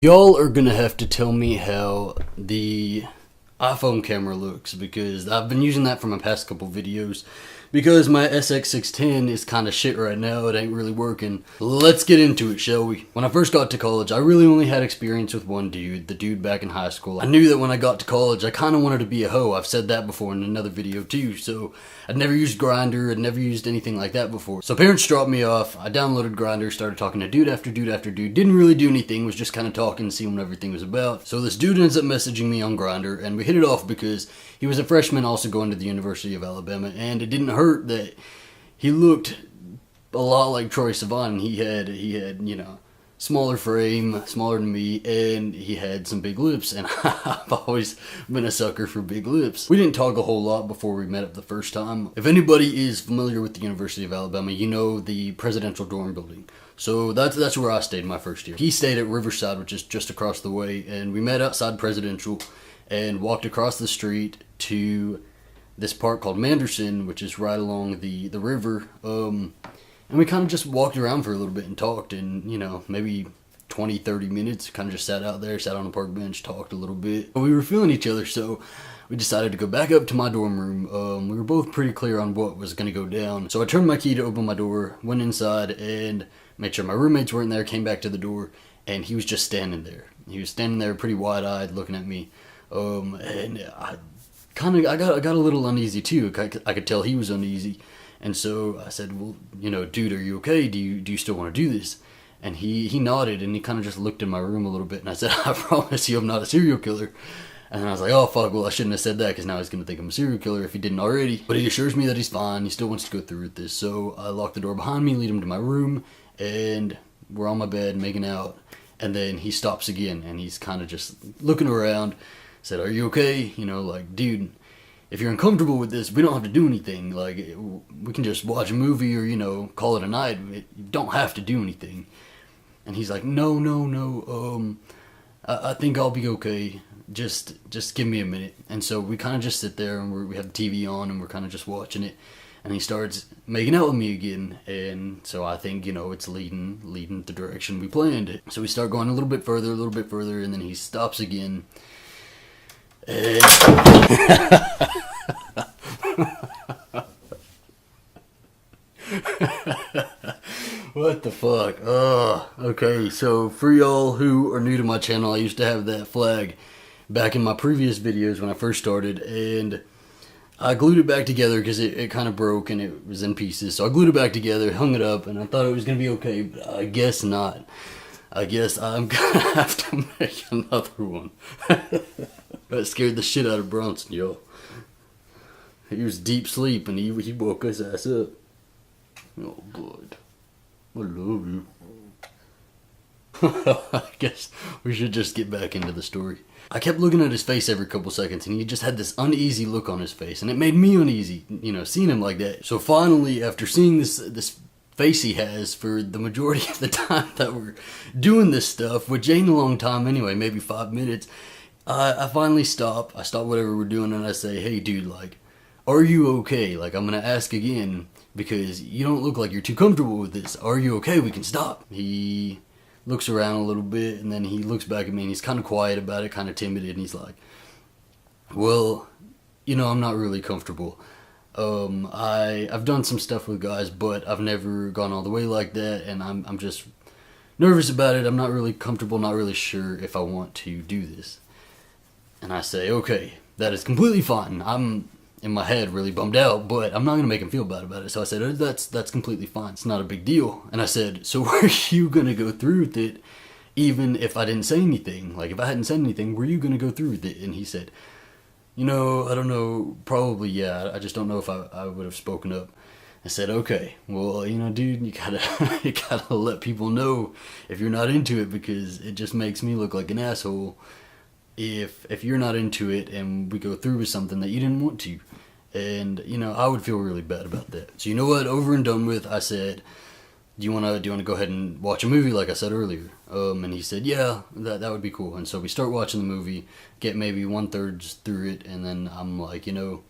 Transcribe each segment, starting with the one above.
Y'all are gonna have to tell me how the iPhone camera looks, because I've been using that for my past couple videos, because my SX610 is kind of shit right now. It ain't really working. Let's get into it, shall we? When I first got to college, I really only had experience with one dude, the dude back in high school. I knew that when I got to college, I kind of wanted to be a hoe. I've said that before in another video too, so I'd never used Grindr, I'd never used anything like that before. So parents dropped me off, I downloaded Grindr, started talking to dude after dude after dude, didn't really do anything, was just kind of talking, seeing what everything was about. So this dude ends up messaging me on Grindr, and we hit it off because he was a freshman also going to the University of Alabama, and it didn't hurt that he looked a lot like Troye Sivan. He had, you know, smaller frame, smaller than me, and he had some big lips, and I've always been a sucker for big lips. We didn't talk a whole lot before we met up the first time. If anybody is familiar with the University of Alabama, you know the presidential dorm building. So that's where I stayed my first year. He stayed at Riverside, which is just across the way, and we met outside Presidential and walked across the street to this park called Manderson, which is right along the river. And we kind of just walked around for a little bit and talked, and, you know, maybe 20-30 minutes, kind of just sat out there, sat on a park bench, talked a little bit. But we were feeling each other, so we decided to go back up to my dorm room. We were both pretty clear on what was going to go down. So I turned my key to open my door, went inside, and made sure my roommates weren't there, came back to the door, and he was just standing there. He was standing there pretty wide-eyed looking at me. And I got a little uneasy too. I could tell he was uneasy. And so I said, well, you know, dude, are you okay? Do you still want to do this? And he nodded, and he kind of just looked in my room a little bit, and I said, I promise you I'm not a serial killer. And I was like, oh fuck, well I shouldn't have said that, because now he's going to think I'm a serial killer if he didn't already. But he assures me that he's fine, he still wants to go through with this. So I lock the door behind me, lead him to my room, and we're on my bed making out. And then he stops again, and he's kind of just looking around. Said, are you okay? You know, like, dude, if you're uncomfortable with this, we don't have to do anything. Like, we can just watch a movie or, you know, call it a night. You don't have to do anything. And he's like, no, I think I'll be okay. Just give me a minute. And so we kind of just sit there, and we have the TV on, and we're kind of just watching it. And he starts making out with me again. And so I think, you know, it's leading the direction we planned. So we start going a little bit further, and then he stops again. And what the fuck? Okay, so for y'all who are new to my channel, I used to have that flag back in my previous videos when I first started, and I glued it back together because it kind of broke and it was in pieces. So I glued it back together, hung it up, and I thought it was going to be okay, but I guess not. I guess I'm going to have to make another one. That scared the shit out of Bronson, yo. He was deep sleep, and he woke his ass up. Oh, God. I love you. I guess we should just get back into the story. I kept looking at his face every couple seconds, and he just had this uneasy look on his face, and it made me uneasy, you know, seeing him like that. So finally, after seeing this face he has for the majority of the time that we're doing this stuff, which ain't a long time anyway, maybe 5 minutes, I finally stop. I stop whatever we're doing, and I say, hey, dude, like, are you okay? Like, I'm going to ask again, because you don't look like you're too comfortable with this. Are you okay? We can stop. He looks around a little bit, and then he looks back at me, and he's kind of quiet about it, kind of timid, and he's like, well, you know, I'm not really comfortable. I've done some stuff with guys, but I've never gone all the way like that, and I'm just nervous about it. I'm not really comfortable, not really sure if I want to do this. And I say, okay, that is completely fine. I'm in my head really bummed out, but I'm not going to make him feel bad about it. So I said, oh, that's completely fine. It's not a big deal. And I said, so were you going to go through with it even if I didn't say anything? Like, if I hadn't said anything, were you going to go through with it? And he said, you know, I don't know, probably, yeah. I just don't know if I would have spoken up. I said, okay, well, you know, dude, you gotta let people know if you're not into it, because it just makes me look like an asshole if you're not into it and we go through with something that you didn't want to. And, you know, I would feel really bad about that. So you know what, over and done with, I said, do you want to go ahead and watch a movie like I said earlier? And he said, yeah, that would be cool. And so we start watching the movie, get maybe 1/3 through it, and then I'm like, you know,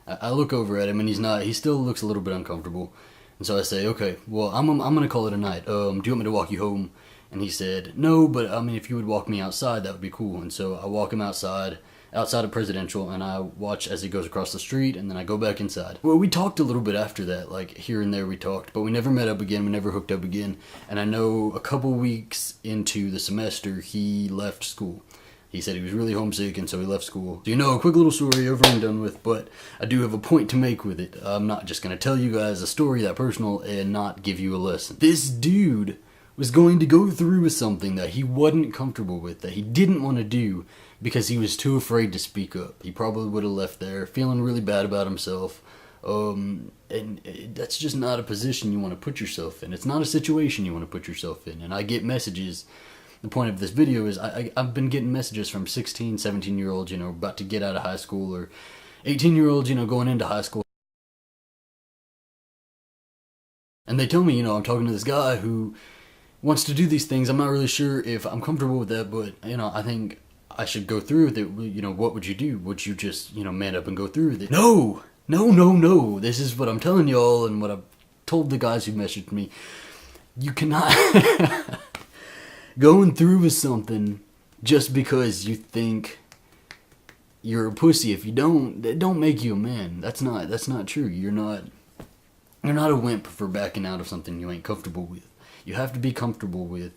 I look over at him, and he still looks a little bit uncomfortable. And so I say, okay, well, I'm going to call it a night. Do you want me to walk you home? And he said, no, but I mean, if you would walk me outside, that would be cool. And so I walk him outside of Presidential, and I watch as he goes across the street, and then I go back inside. Well, we talked a little bit after that, like here and there we talked, but we never met up again, we never hooked up again. And I know a couple weeks into the semester, he left school. He said he was really homesick, and so he left school. So, a quick little story over and done with, but I do have a point to make with it. I'm not just going to tell you guys a story that personal and not give you a lesson. This dude was going to go through with something that he wasn't comfortable with, that he didn't want to do because he was too afraid to speak up. He probably would have left there feeling really bad about himself. And that's just not a position you want to put yourself in. It's not a situation you want to put yourself in. And I get messages. The point of this video is I've been getting messages from 16, 17-year-olds, about to get out of high school, or 18-year-olds, going into high school. And they tell me, I'm talking to this guy who wants to do these things. I'm not really sure if I'm comfortable with that, but, I think I should go through with it. What would you do? Would you just, man up and go through with it? No! This is what I'm telling y'all and what I've told the guys who messaged me. You cannot going through with something just because you think you're a pussy. If you don't, it don't make you a man. That's not true. You're not a wimp for backing out of something you ain't comfortable with. You have to be comfortable with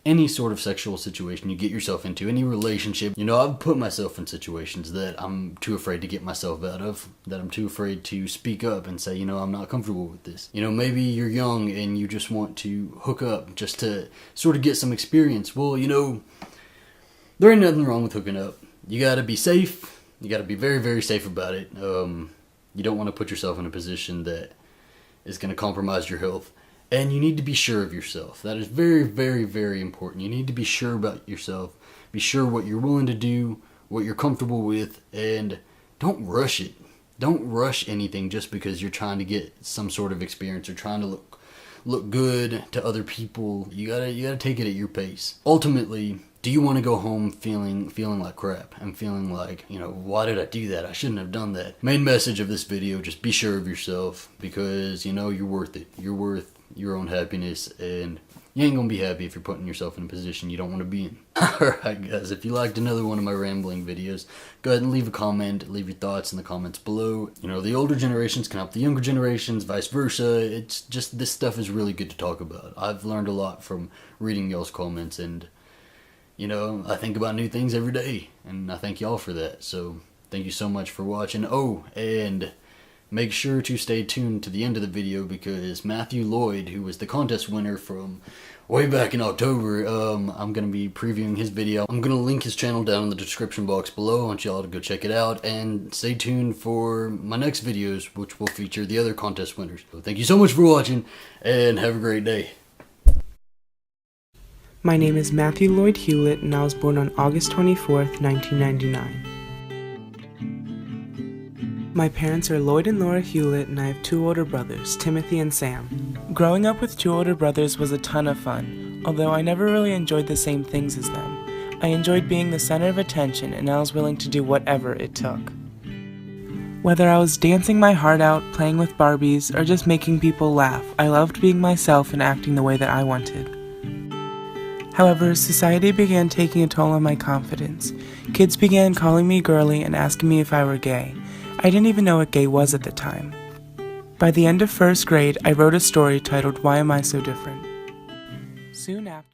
any sort of sexual situation you get yourself into, any relationship. I've put myself in situations that I'm too afraid to get myself out of, that I'm too afraid to speak up and say, I'm not comfortable with this. Maybe you're young and you just want to hook up just to sort of get some experience. Well, there ain't nothing wrong with hooking up. You gotta be safe. You gotta be very, very safe about it. You don't want to put yourself in a position that is going to compromise your health. And you need to be sure of yourself. That is very, very, very important. You need to be sure about yourself. Be sure what you're willing to do, what you're comfortable with, and don't rush it. Don't rush anything just because you're trying to get some sort of experience or trying to look good to other people. You gotta take it at your pace. Ultimately, do you want to go home feeling like crap and feeling like, why did I do that? I shouldn't have done that. Main message of this video, just be sure of yourself, because you're worth it. You're worth your own happiness, and you ain't gonna be happy if you're putting yourself in a position you don't want to be in. Alright guys, if you liked another one of my rambling videos, go ahead and leave a comment, leave your thoughts in the comments below. The older generations can help the younger generations, vice versa. It's just, this stuff is really good to talk about. I've learned a lot from reading y'all's comments, and I think about new things every day, and I thank y'all for that. So thank you so much for watching. Oh, and make sure to stay tuned to the end of the video, because Matthew Lloyd, who was the contest winner from way back in October, I'm going to be previewing his video. I'm going to link his channel down in the description box below. I want y'all to go check it out, and stay tuned for my next videos, which will feature the other contest winners. So thank you so much for watching, and have a great day. My name is Matthew Lloyd Hewlett, and I was born on August 24th, 1999. My parents are Lloyd and Laura Hewlett, and I have two older brothers, Timothy and Sam. Growing up with two older brothers was a ton of fun, although I never really enjoyed the same things as them. I enjoyed being the center of attention, and I was willing to do whatever it took. Whether I was dancing my heart out, playing with Barbies, or just making people laugh, I loved being myself and acting the way that I wanted. However, society began taking a toll on my confidence. Kids began calling me girly and asking me if I were gay. I didn't even know what gay was at the time. By the end of first grade, I wrote a story titled, "Why Am I So Different?" Soon after